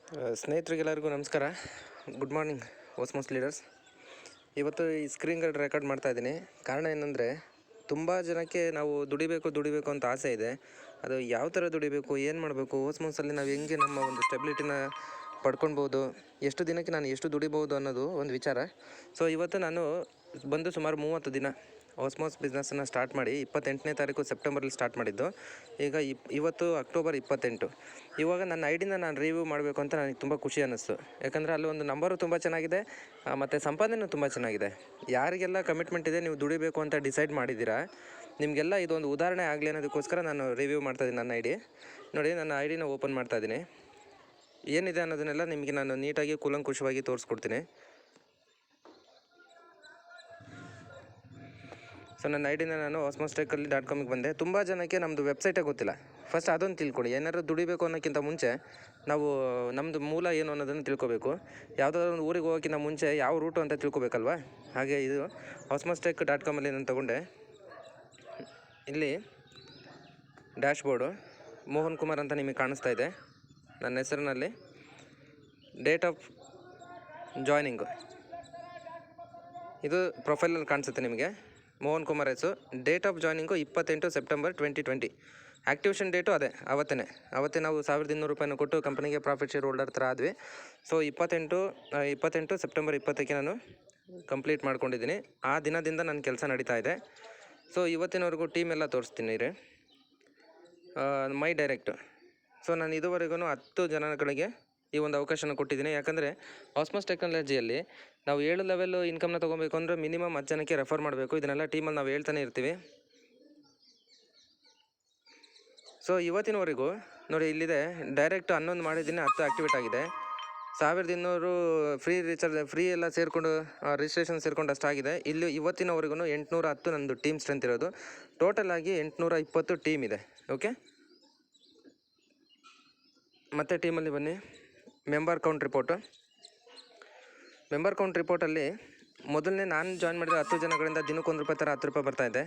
ಸ್ನೇಹಿತರಿಗೆಲ್ಲರಿಗೂ ನಮಸ್ಕಾರ. Good morning Osmos leaders. ಇವತ್ತು ಈ ಸ್ಕ್ರೀನ್ ರೆಕಾರ್ಡ್ ಮಾಡ್ತಾ ಇದ್ದೀನಿ. ಕಾರಣ ಏನಂದರೆ, ತುಂಬ ಜನಕ್ಕೆ ನಾವು ದುಡಿಬೇಕು ಅಂತ ಆಸೆ ಇದೆ. ಅದು ಯಾವ ಥರ ದುಡಿಬೇಕು, ಏನು ಮಾಡಬೇಕು, ಓಸ್ಮೋಸಲ್ಲಿ ನಾವು ಹೆಂಗೆ ನಮ್ಮ ಒಂದು ಸ್ಟೆಬಿಲಿಟಿನ ಪಡ್ಕೊಳ್ಬೋದು, ಎಷ್ಟು ದಿನಕ್ಕೆ ನಾನು ಎಷ್ಟು ದುಡಿಬೋದು ಅನ್ನೋದು ಒಂದು ವಿಚಾರ. ಸೊ ಇವತ್ತು ನಾನು ಬಂದು ಸುಮಾರು 30 ದಿನ ಓಸ್ಮೋಸ್ ಬಿಸ್ನೆಸ್ಸನ್ನು ಸ್ಟಾರ್ಟ್ ಮಾಡಿ 28ನೇ ತಾರೀಕು ಸೆಪ್ಟೆಂಬರಲ್ಲಿ ಸ್ಟಾರ್ಟ್ ಮಾಡಿದ್ದು. ಈಗ ಇವತ್ತು ಅಕ್ಟೋಬರ್ 28. ಇವಾಗ ನನ್ನ ಐಡಿನ ನಾನು ರಿವ್ಯೂ ಮಾಡಬೇಕು ಅಂತ ನನಗೆ ತುಂಬ ಖುಷಿ ಅನ್ನಿಸ್ತು. ಯಾಕಂದರೆ ಅಲ್ಲಿ ಒಂದು ನಂಬರು ತುಂಬ ಚೆನ್ನಾಗಿದೆ, ಮತ್ತು ಸಂಪಾದನೆಯೂ ತುಂಬ ಚೆನ್ನಾಗಿದೆ. ಯಾರಿಗೆಲ್ಲ ಕಮಿಟ್ಮೆಂಟ್ ಇದೆ, ನೀವು ದುಡಿಬೇಕು ಅಂತ ಡಿಸೈಡ್ ಮಾಡಿದ್ದೀರಾ, ನಿಮಗೆಲ್ಲ ಇದೊಂದು ಉದಾಹರಣೆ ಆಗಲಿ ಅನ್ನೋದಕ್ಕೋಸ್ಕರ ನಾನು ರಿವ್ಯೂ ಮಾಡ್ತಾಯಿದ್ದೀನಿ. ನನ್ನ ಐಡಿ ನೋಡಿ, ನನ್ನ ಐಡಿನ ಓಪನ್ ಮಾಡ್ತಾಯಿದ್ದೀನಿ. ಏನಿದೆ ಅನ್ನೋದನ್ನೆಲ್ಲ ನಿಮಗೆ ನಾನು ನೀಟಾಗಿ ಕೂಲಂಕುಷವಾಗಿ ತೋರಿಸ್ಕೊಡ್ತೀನಿ. ಸೊ ನನ್ನ ಐಡಿನ ನಾನು osmostechally.com ಬಂದೆ. ತುಂಬ ಜನಕ್ಕೆ ನಮ್ಮದು ವೆಬ್ಸೈಟೇ ಗೊತ್ತಿಲ್ಲ. ಫಸ್ಟ್ ಅದೊಂದು ತಿಳ್ಕೊಳ್ಳಿ. ಏನಾದ್ರು ದುಡಿಬೇಕು ಅನ್ನೋಕ್ಕಿಂತ ಮುಂಚೆ ನಾವು ನಮ್ಮದು ಮೂಲ ಏನು ಅನ್ನೋದನ್ನು ತಿಳ್ಕೊಬೇಕು. ಯಾವುದಾದ್ರು ಒಂದು ಊರಿಗೆ ಹೋಗೋಕ್ಕಿಂತ ಮುಂಚೆ ಯಾವ ರೂಟು ಅಂತ ತಿಳ್ಕೊಬೇಕಲ್ವ. ಹಾಗೆ ಇದು osmostech.com ನಾನು ತೊಗೊಂಡೆ. ಇಲ್ಲಿ ಡ್ಯಾಶ್ ಬೋರ್ಡು ಮೋಹನ್ ಕುಮಾರ್ ಅಂತ ನಿಮಗೆ ಕಾಣಿಸ್ತಾ ಇದೆ. ನನ್ನ ಹೆಸರಿನಲ್ಲಿ ಡೇಟ್ ಆಫ್ ಜಾಯ್ನಿಂಗು ಇದು ಪ್ರೊಫೈಲಲ್ಲಿ ಕಾಣಿಸುತ್ತೆ ನಿಮಗೆ. ಮೋಹನ್ ಕುಮಾರ್ ಹೆಸರು. Date of joining 28 September 2020. Activation date ಅದೇ ಅವತ್ತೇ ನಾವು 1200 ರೂಪಾಯಿನ ಕೊಟ್ಟು ಕಂಪನಿಗೆ ಪ್ರಾಫಿಟ್ ಶೇರ್ ಹೋಲ್ಡರ್ ಥರ ಆದ್ವಿ. ಸೊ 28 ಸೆಪ್ಟೆಂಬರ್ 20ಕ್ಕೆ ನಾನು ಕಂಪ್ಲೀಟ್ ಮಾಡ್ಕೊಂಡಿದ್ದೀನಿ. ಆ ದಿನದಿಂದ ನನ್ನ ಕೆಲಸ ನಡೀತಾ ಇದೆ. ಸೊ ಇವತ್ತಿನವರೆಗೂ ಟೀಮ್ ಎಲ್ಲ ತೋರಿಸ್ತೀನಿ ರೀ. ಮೈ ಡೈರೆಕ್ಟ್. ಸೊ ನಾನು ಇದುವರೆಗೂ 10 ಜನಗಳಿಗೆ ಈ ಒಂದು ಅವಕಾಶನ ಕೊಟ್ಟಿದ್ದೀನಿ. ಯಾಕಂದರೆ ಆಸ್ಮೋಸ್ ಟೆಕ್ನಾಲಜಿಯಲ್ಲಿ ನಾವು 7 ಲೆವೆಲ್ಲು ಇನ್ಕಮ್ನ ತೊಗೊಬೇಕು ಅಂದರೆ ಮಿನಿಮಮ್ 10 ಜನಕ್ಕೆ ರೆಫರ್ ಮಾಡಬೇಕು. ಇದನ್ನೆಲ್ಲ ಟೀಮಲ್ಲಿ ನಾವು ಹೇಳ್ತಾನೆ ಇರ್ತೀವಿ. ಸೊ ಇವತ್ತಿನವರೆಗೂ ನೋಡಿ, ಇಲ್ಲಿದೆ ಡೈರೆಕ್ಟ್ 11 ಮಾಡಿದ್ದೀನಿ, 10 ಆ್ಯಕ್ಟಿವೇಟ್ ಆಗಿದೆ. 1200 ಫ್ರೀ ಎಲ್ಲ ಸೇರಿಕೊಂಡು ರಿಜಿಸ್ಟ್ರೇಷನ್ ಸೇರಿಕೊಂಡು ಅಷ್ಟಾಗಿದೆ. ಇಲ್ಲಿ ಇವತ್ತಿನವರೆಗೂ 810 ನನ್ನದು ಟೀಮ್ ಸ್ಟ್ರೆಂತ್ ಇರೋದು. ಟೋಟಲ್ ಆಗಿ 820 ಟೀಮ್ ಇದೆ. ಓಕೆ, ಮತ್ತು ಟೀಮಲ್ಲಿ ಬನ್ನಿ. ಮೆಂಬರ್ ಕೌಂಟ್ ರಿಪೋರ್ಟಲ್ಲಿ ಮೊದಲನೇ ನಾನು ಜಾಯ್ನ್ ಮಾಡಿದ 10 ಜನಗಳಿಂದ ದಿನಕ್ಕೆ ₹1 ಥರ ₹10 ಬರ್ತಾಯಿದೆ.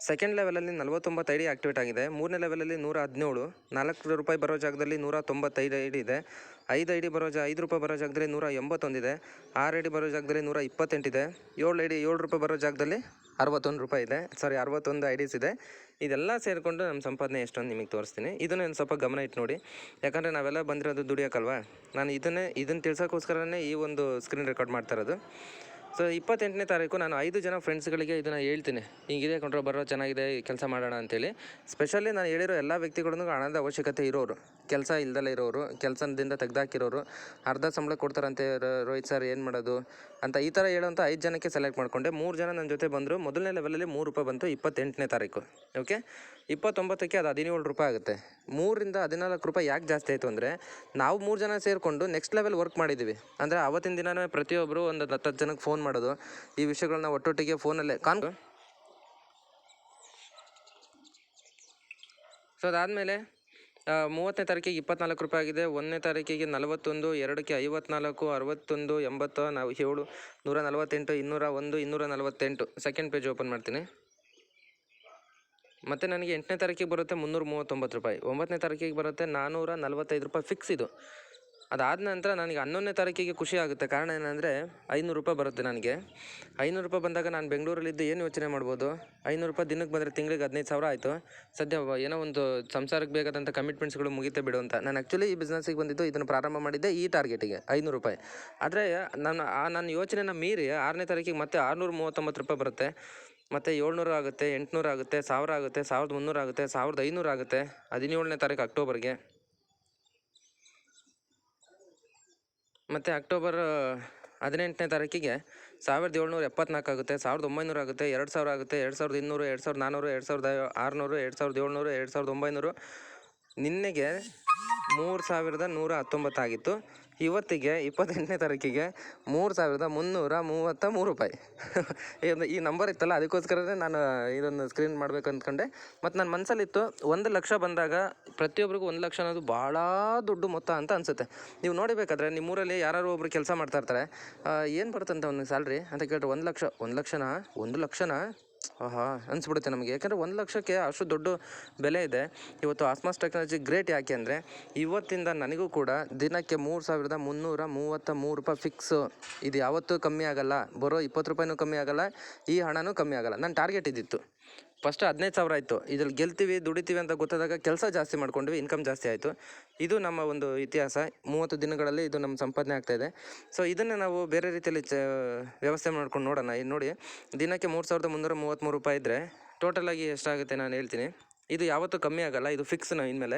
ಸೆಕೆಂಡ್ ಲೆವೆಲಲ್ಲಿ 49 ಐಡಿ ಆ್ಯಕ್ಟಿವೇಟ್ ಆಗಿದೆ. 3ನೇ ಲೆವೆಲಲ್ಲಿ 117, ₹4 ಬರೋ ಜಾಗದಲ್ಲಿ 195 ಐಡಿ ಇದೆ. 5 ಐಡಿ ₹5 ಬರೋ ಜಾಗದಲ್ಲಿ 181 ಇದೆ. 6 ಐಡಿ ಬರೋ ಜಾಗದಲ್ಲಿ 128 ಇದೆ. 7 ಐಡಿ ₹7 ಬರೋ ಜಾಗದಲ್ಲಿ ₹61 ಇದೆ. 61 ಐಡೀಸ್ ಇದೆ. ಇದೆಲ್ಲ ಸೇರಿಕೊಂಡು ನಮ್ಮ ಸಂಪಾದನೆ ಎಷ್ಟೊಂದು ನಿಮಗೆ ತೋರಿಸ್ತೀನಿ. ಇದನ್ನು ಸ್ವಲ್ಪ ಗಮನ ಇಟ್ಟು ನೋಡಿ. ಯಾಕಂದರೆ ನಾವೆಲ್ಲ ಬಂದಿರೋದು ದುಡಿಯೋಕ್ಕಲ್ವ. ನಾನು ಇದನ್ನು ತಿಳ್ಸೋಕ್ಕೋಸ್ಕರನೇ ಈ ಒಂದು ಸ್ಕ್ರೀನ್ ರೆಕಾರ್ಡ್ ಮಾಡ್ತಾ ಇರೋದು. ಸೊ 28ನೇ ತಾರೀಕು ನಾನು 5 ಜನ ಫ್ರೆಂಡ್ಸ್ಗಳಿಗೆ ಇದನ್ನು ಹೇಳ್ತೀನಿ, ಹೀಗಿದೆ ಕಂಟ್ರೋಲ್ ಬರೋ, ಚೆನ್ನಾಗಿದೆ, ಕೆಲಸ ಮಾಡೋಣ ಅಂತೇಳಿ. ಸ್ಪೆಷಲಿ ನಾನು ಹೇಳಿರೋ ಎಲ್ಲ ವ್ಯಕ್ತಿಗಳಿಗೂ ಹಣದ ಅವಶ್ಯಕತೆ ಇರೋರು, ಕೆಲಸ ಇಲ್ದಲೇ ಇರೋರು, ಕೆಲಸದಿಂದ ತೆಗೆದಾಕಿರೋರು, ಅರ್ಧ ಸಂಬಳ ಕೊಡ್ತಾರಂತೆ ರೋಹಿತ್ ಸರ್ ಏನು ಮಾಡೋದು ಅಂತ ಈ ಥರ ಹೇಳೋಂಥ 5 ಜನಕ್ಕೆ ಸೆಲೆಕ್ಟ್ ಮಾಡಿಕೊಂಡೆ. 3 ಜನ ನನ್ನ ಜೊತೆ ಬಂದರು. ಮೊದಲನೇ ಲೆವೆಲಲ್ಲಿ ₹3 ಬಂತು 28ನೇ ತಾರೀಕು. ಓಕೆ, 29ಕ್ಕೆ ಅದು ₹17 ಆಗುತ್ತೆ. 3ರಿಂದ ₹14 ಯಾಕೆ ಜಾಸ್ತಿ ಆಯಿತು ಅಂದರೆ, ನಾವು 3 ಜನ ಸೇರಿಕೊಂಡು ನೆಕ್ಸ್ಟ್ ಲೆವೆಲ್ ವರ್ಕ್ ಮಾಡಿದ್ದೀವಿ. ಅಂದರೆ ಆವತ್ತಿನ ದಿನವೇ ಪ್ರತಿಯೊಬ್ಬರು ಒಂದು 10 ಜನಕ್ಕೆ ಫೋನ್ ಮಾಡೋದು, ಈ ವಿಷಯಗಳನ್ನ ಒಟ್ಟೊಟ್ಟಿಗೆ ಫೋನಲ್ಲೇ ಸೊ ಅದಾದಮೇಲೆ 30ನೇ ತಾರೀಕಿಗೆ ₹24 ಆಗಿದೆ. 1ನೇ ತಾರೀಕಿಗೆ 41, 2ಕ್ಕೆ 54, 61, 80, 7, 148, 201, 248. ಸೆಕೆಂಡ್ ಪೇಜ್ ಓಪನ್ ಮಾಡ್ತೀನಿ. ಮತ್ತು ನನಗೆ 8ನೇ ತಾರೀಕಿಗೆ ಬರುತ್ತೆ ₹339. 9ನೇ ತಾರೀಕಿಗೆ ಬರುತ್ತೆ ₹445 ಫಿಕ್ಸ್ ಇದು. ಅದಾದ ನಂತರ ನನಗೆ 11ನೇ ತಾರೀಕಿಗೆ ಖುಷಿ ಆಗುತ್ತೆ. ಕಾರಣ ಏನಂದರೆ ₹500 ಬರುತ್ತೆ ನನಗೆ. ₹500 ಬಂದಾಗ ನಾನು ಬೆಂಗಳೂರಲ್ಲಿದ್ದು ಏನು ಯೋಚನೆ ಮಾಡ್ಬೋದು. ₹500 ದಿನಕ್ಕೆ ಬಂದರೆ ತಿಂಗಳಿಗೆ 15,000 ಆಯಿತು. ಸದ್ಯ ಏನೋ ಒಂದು ಸಂಸಾರಕ್ಕೆ ಬೇಕಾದಂಥ ಕಮಿಟ್ಮೆಂಟ್ಸ್ಗಳು ಮುಗಿತೆ ಬಿಡು ಅಂತ ನಾನು ಆ್ಯಕ್ಚುಲಿ ಈ ಬಿಸ್ನೆಸ್ಸಿಗೆ ಬಂದಿದ್ದು, ಇದನ್ನು ಪ್ರಾರಂಭ ಮಾಡಿದ್ದೆ ಈ ಟಾರ್ಗೆಟಿಗೆ ₹500. ಆದರೆ ನನ್ನ ಯೋಚನೆನ ಮೀರಿ 6ನೇ ತಾರೀಕಿಗೆ ಮತ್ತೆ ₹639 ಬರುತ್ತೆ. ಮತ್ತು 700 ಆಗುತ್ತೆ, 800 ಆಗುತ್ತೆ, 1000 ಆಗುತ್ತೆ, 1300 ಆಗುತ್ತೆ, 1500 ಆಗುತ್ತೆ 17ನೇ ತಾರೀಕು ಅಕ್ಟೋಬರ್ಗೆ. ಮತ್ತು ಅಕ್ಟೋಬರ್ 18ನೇ ತಾರೀಕಿಗೆ 1774 ಆಗುತ್ತೆ, 1900 ಆಗುತ್ತೆ, 2000 ಆಗುತ್ತೆ, 2200, 2400, 2600, 2700, 2900. ನಿನ್ನೆಗೆ 3119 ಆಗಿತ್ತು. ಇವತ್ತಿಗೆ 28ನೇ ತಾರೀಕಿಗೆ ₹3,333. ಈ ನಂಬರ್ ಇತ್ತಲ್ಲ, ಅದಕ್ಕೋಸ್ಕರನೇ ನಾನು ಇದನ್ನು ಸ್ಕ್ರೀನ್ ಮಾಡಬೇಕು ಅಂದ್ಕೊಂಡೆ. ಮತ್ತು ನನ್ನ ಮನಸ್ಸಲ್ಲಿತ್ತು, 1 ಲಕ್ಷ ಬಂದಾಗ ಪ್ರತಿಯೊಬ್ಬರಿಗೂ 1 ಲಕ್ಷ ಅನ್ನೋದು ಭಾಳ ದೊಡ್ಡ ಮೊತ್ತ ಅಂತ ಅನಿಸುತ್ತೆ. ನೀವು ನೋಡಬೇಕಾದ್ರೆ ನಿಮ್ಮೂರಲ್ಲಿ ಯಾರು ಒಬ್ರು ಕೆಲಸ ಮಾಡ್ತಾಯಿರ್ತಾರೆ, ಏನು ಬರುತ್ತಂತ ಅವ್ನಿಗೆ ಸ್ಯಾಲ್ರಿ ಅಂತ ಕೇಳಿದ್ರೆ 1 ಲಕ್ಷನಾ ಆಹಾ ಅನಿಸ್ಬಿಡುತ್ತೆ ನಮಗೆ. ಯಾಕಂದರೆ 1,00,000ಕ್ಕೆ ಅಷ್ಟು ದೊಡ್ಡ ಬೆಲೆ ಇದೆ. ಇವತ್ತು ಆಸ್ಮಾಸ್ ಟೆಕ್ನಾಲಜಿ ಗ್ರೇಟ್ ಯಾಕೆ ಅಂದರೆ ಇವತ್ತಿಂದ ನನಗೂ ಕೂಡ ದಿನಕ್ಕೆ 3,333 ರೂಪಾಯಿ ಫಿಕ್ಸು. ಇದು ಯಾವತ್ತೂ ಕಮ್ಮಿ ಆಗೋಲ್ಲ, ಬರೋ 20 ರೂಪಾಯಿನೂ ಕಮ್ಮಿ ಆಗೋಲ್ಲ, ಈ ಹಣನೂ ಕಮ್ಮಿ ಆಗೋಲ್ಲ. ನನ್ನ ಟಾರ್ಗೆಟ್ ಇದ್ದಿತ್ತು ಫಸ್ಟ್ 15,000 ಆಯಿತು. ಇದ್ರಲ್ಲಿ ಗೆಲ್ತೀವಿ ದುಡಿತೀವಿ ಅಂತ ಗೊತ್ತಾದಾಗ ಕೆಲಸ ಜಾಸ್ತಿ ಮಾಡ್ಕೊಂಡ್ವಿ, ಇನ್ಕಮ್ ಜಾಸ್ತಿ ಆಯಿತು. ಇದು ನಮ್ಮ ಒಂದು ಇತಿಹಾಸ. 30 ದಿನಗಳಲ್ಲಿ ಇದು ನಮ್ಮ ಸಂಪಾದನೆ ಆಗ್ತಾಯಿದೆ. ಸೊ ಇದನ್ನು ನಾವು ಬೇರೆ ರೀತಿಯಲ್ಲಿ ವ್ಯವಸ್ಥೆ ಮಾಡ್ಕೊಂಡು ನೋಡೋಣ. ಇದು ನೋಡಿ, ದಿನಕ್ಕೆ 3,333 ರೂಪಾಯಿ ಇದ್ದರೆ ಟೋಟಲಾಗಿ ಎಷ್ಟಾಗುತ್ತೆ ನಾನು ಹೇಳ್ತೀನಿ. ಇದು ಯಾವತ್ತೂ ಕಮ್ಮಿ ಆಗೋಲ್ಲ, ಇದು ಫಿಕ್ಸ್. ಇನ್ಮೇಲೆ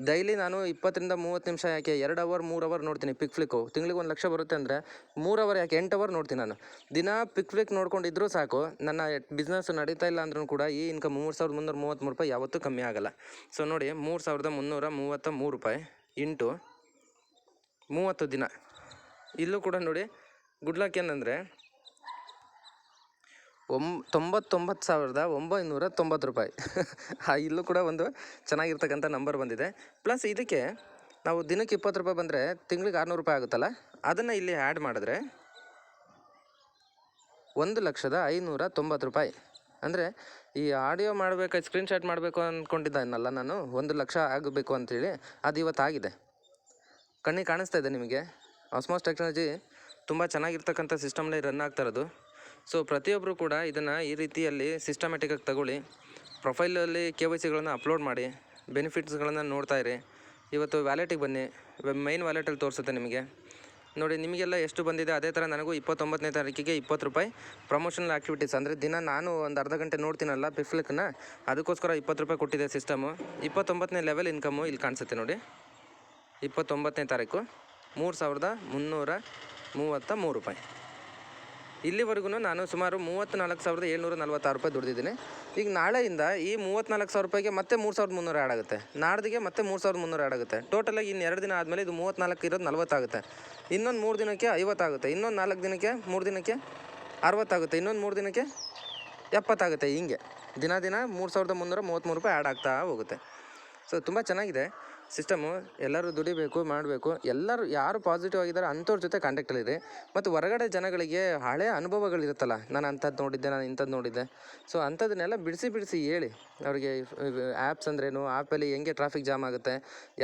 ಡೈಲಿ ನಾನು 20ರಿಂದ 30 ನಿಮಿಷ, ಯಾಕೆ 2 ಅವರ್ 3 ಅವರ್ ನೋಡ್ತೀನಿ ಪಿಕ್ ಫ್ಲಿಕ್ಕು. ತಿಂಗಳಿಗೆ 1,00,000 ಬರುತ್ತೆ ಅಂದರೆ 3 ಅವರ್ ಯಾಕೆ 8 ಅವರ್ ನೋಡ್ತೀನಿ ನಾನು. ದಿನ ಪಿಕ್ ಫ್ಲಿಕ್ ನೋಡ್ಕೊಂಡಿದ್ರೂ ಸಾಕು, ನನ್ನ ಬಿಸ್ನೆಸ್ ನಡೀತಾ ಇಲ್ಲ ಅಂದ್ರೂ ಕೂಡ ಈ ಇನ್ಕಮ್ 3,333 ರೂಪಾಯಿ ಯಾವತ್ತೂ ಕಮ್ಮಿ ಆಗೋಲ್ಲ. ಸೊ ನೋಡಿ, 3,333 ರೂಪಾಯಿ ಇಂಟು 30 ದಿನ. ಇಲ್ಲೂ ಕೂಡ ನೋಡಿ ಗುಡ್ ಲಕ್ ಏನಂದರೆ 99,990 ರೂಪಾಯಿ. ಇಲ್ಲೂ ಕೂಡ ಒಂದು ಚೆನ್ನಾಗಿರ್ತಕ್ಕಂಥ ನಂಬರ್ ಬಂದಿದೆ. ಪ್ಲಸ್ ಇದಕ್ಕೆ ನಾವು ದಿನಕ್ಕೆ 20 ರೂಪಾಯಿ ಬಂದರೆ ತಿಂಗಳಿಗೆ 600 ರೂಪಾಯಿ ಆಗುತ್ತಲ್ಲ, ಅದನ್ನು ಇಲ್ಲಿ ಆ್ಯಡ್ ಮಾಡಿದ್ರೆ 1,590,000 ರೂಪಾಯಿ. ಅಂದರೆ ಈ ಆಡಿಯೋ ಮಾಡಬೇಕಾದ್ರೆ ಸ್ಕ್ರೀನ್ಶಾಟ್ ಮಾಡಬೇಕು ಅಂದ್ಕೊಂಡಿದ್ದನಲ್ಲ ನಾನು, 1,00,000 ಆಗಬೇಕು ಅಂಥೇಳಿ, ಅದು ಇವತ್ತಾಗಿದೆ. ಕಣ್ಣಿಗೆ ಕಾಣಿಸ್ತಾ ಇದೆ ನಿಮಗೆ. ಆಸ್ಮಾಸ್ ಟೆಕ್ನಾಲಜಿ ತುಂಬ ಚೆನ್ನಾಗಿರ್ತಕ್ಕಂಥ ಸಿಸ್ಟಮ್ಲೇ ರನ್ ಆಗ್ತಾ ಇರೋದು. ಸೊ ಪ್ರತಿಯೊಬ್ಬರು ಕೂಡ ಇದನ್ನು ಈ ರೀತಿಯಲ್ಲಿ ಸಿಸ್ಟಮ್ಯಾಟಿಕಾಗಿ ತಗೊಳ್ಳಿ. ಪ್ರೊಫೈಲಲ್ಲಿ KYCಗಳನ್ನು ಅಪ್ಲೋಡ್ ಮಾಡಿ, ಬೆನಿಫಿಟ್ಸ್ಗಳನ್ನು ನೋಡ್ತಾ ಇರಿ. ಇವತ್ತು ವ್ಯಾಲೆಟಿಗೆ ಬನ್ನಿ, ಮೈನ್ ವ್ಯಾಲೆಟಲ್ಲಿ ತೋರಿಸುತ್ತೆ ನಿಮಗೆ. ನೋಡಿ, ನಿಮಗೆಲ್ಲ ಎಷ್ಟು ಬಂದಿದೆ ಅದೇ ಥರ ನನಗೂ 29ನೇ ತಾರೀಕಿಗೆ 20 ರೂಪಾಯಿ ಪ್ರಮೋಷನಲ್ ಆ್ಯಕ್ಟಿವಿಟೀಸ್. ಅಂದರೆ ದಿನ ನಾನು ಒಂದು ಅರ್ಧ ಗಂಟೆ ನೋಡ್ತೀನಲ್ಲ ಪಿಫ್ಲಿಕ್ನ, ಅದಕ್ಕೋಸ್ಕರ 20 ರೂಪಾಯಿ ಕೊಟ್ಟಿದೆ ಸಿಸ್ಟಮು. 29ನೇ ಲೆವೆಲ್ ಇನ್ಕಮು ಇಲ್ಲಿ ಕಾಣಿಸುತ್ತೆ ನೋಡಿ. 29ನೇ ತಾರೀಕು 3,333 ರೂಪಾಯಿ. ಇಲ್ಲಿವರೆಗೂ ನಾನು ಸುಮಾರು 34,746 ರೂಪಾಯಿ ದುಡಿದಿದ್ದೀನಿ. ಈಗ ನಾಳೆಯಿಂದ ಈ 34,000 ರೂಪಾಯಿಗೆ ಮತ್ತೆ 3,300 ಆ್ಯಡ್ ಆಗುತ್ತೆ. ನಾಡ್ದಿಗೆ ಮತ್ತೆ 3,300 ಆ್ಯಡ್ ಆಗುತ್ತೆ. ಟೋಟಲಾಗಿ ಇನ್ನು 2 ದಿನ ಆದಮೇಲೆ ಇದು 34 ಇರೋದು 40 ಆಗುತ್ತೆ. ಇನ್ನೊಂದು 3 ದಿನಕ್ಕೆ 50 ಆಗುತ್ತೆ. ಇನ್ನೊಂದು 4 ದಿನಕ್ಕೆ 3 ದಿನಕ್ಕೆ 60 ಆಗುತ್ತೆ. ಇನ್ನೊಂದು 3 ದಿನಕ್ಕೆ 70 ಆಗುತ್ತೆ. ಹಿಂಗೆ ದಿನ 3,333 ರೂಪಾಯಿ ಆ್ಯಡ್ ಆಗ್ತಾ ಹೋಗುತ್ತೆ. ಸೊ ತುಂಬ ಚೆನ್ನಾಗಿದೆ ಸಿಸ್ಟಮು. ಎಲ್ಲರೂ ದುಡಿಬೇಕು, ಮಾಡಬೇಕು. ಎಲ್ಲರೂ ಯಾರು ಪಾಸಿಟಿವ್ ಆಗಿದ್ದಾರೆ ಅಂಥವ್ರ ಜೊತೆ ಕಾಂಟ್ಯಾಕ್ಟಲ್ಲಿದೆ. ಮತ್ತು ಹೊರಗಡೆ ಜನಗಳಿಗೆ ಹಳೆ ಅನುಭವಗಳಿರುತ್ತಲ್ಲ, ನಾನು ಅಂಥದ್ದು ನೋಡಿದ್ದೆ, ನಾನು ಇಂಥದ್ದು ನೋಡಿದ್ದೆ. ಸೊ ಅಂಥದ್ದನ್ನೆಲ್ಲ ಬಿಡಿಸಿ ಹೇಳಿ ಅವರಿಗೆ. ಆ್ಯಪ್ಸ್ ಅಂದ್ರೇನು, ಆ್ಯಪಲ್ಲಿ ಹೆಂಗೆ ಟ್ರಾಫಿಕ್ ಜಾಮ್ ಆಗುತ್ತೆ,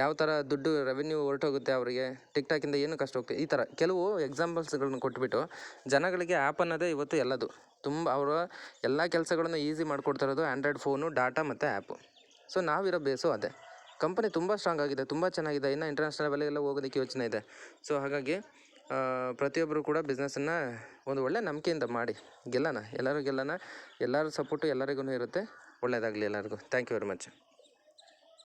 ಯಾವ ಥರ ದುಡ್ಡು ರೆವೆನ್ಯೂ ಹೊರಟೋಗುತ್ತೆ ಅವರಿಗೆ, ಟಿಕ್ಟಾಕಿಂದ ಏನು ಕಷ್ಟ ಹೋಗ್ತದೆ, ಈ ಥರ ಕೆಲವು ಎಕ್ಸಾಂಪಲ್ಸ್ಗಳನ್ನ ಕೊಟ್ಬಿಟ್ಟು ಜನಗಳಿಗೆ ಆ್ಯಪ್ ಅನ್ನೋದೇ ಇವತ್ತು ಎಲ್ಲದು. ತುಂಬ ಅವರ ಎಲ್ಲ ಕೆಲಸಗಳನ್ನು ಈಸಿ ಮಾಡಿಕೊಡ್ತಾ ಇರೋದು ಆ್ಯಂಡ್ರಾಯ್ಡ್ ಫೋನು, ಡಾಟಾ ಮತ್ತು ಆ್ಯಪು. ಸೊ ನಾವಿರೋ ಬೇಸು ಅದೇ. ಕಂಪನಿ ತುಂಬ ಸ್ಟ್ರಾಂಗ್ ಆಗಿದೆ, ತುಂಬ ಚೆನ್ನಾಗಿದೆ. ಇನ್ನು ಇಂಟರ್ನ್ಯಾಷನಲ್ ಲೆವೆಲ್ಗೆಲ್ಲ ಹೋಗೋದಕ್ಕೆ ಯೋಚನೆ ಇದೆ. ಸೊ ಹಾಗಾಗಿ ಪ್ರತಿಯೊಬ್ಬರು ಕೂಡ ಬಿಸ್ನೆಸ್ಸನ್ನು ಒಂದು ಒಳ್ಳೆ ನಂಬಿಕೆಯಿಂದ ಮಾಡಿ ಗೆಲ್ಲೋಣ. ಎಲ್ಲರೂ ಗೆಲ್ಲೋಣ. ಎಲ್ಲರ ಸಪೋರ್ಟು ಎಲ್ಲರಿಗೂ ಇರುತ್ತೆ. ಒಳ್ಳೆಯದಾಗಲಿ ಎಲ್ಲರಿಗೂ. Thank you very much.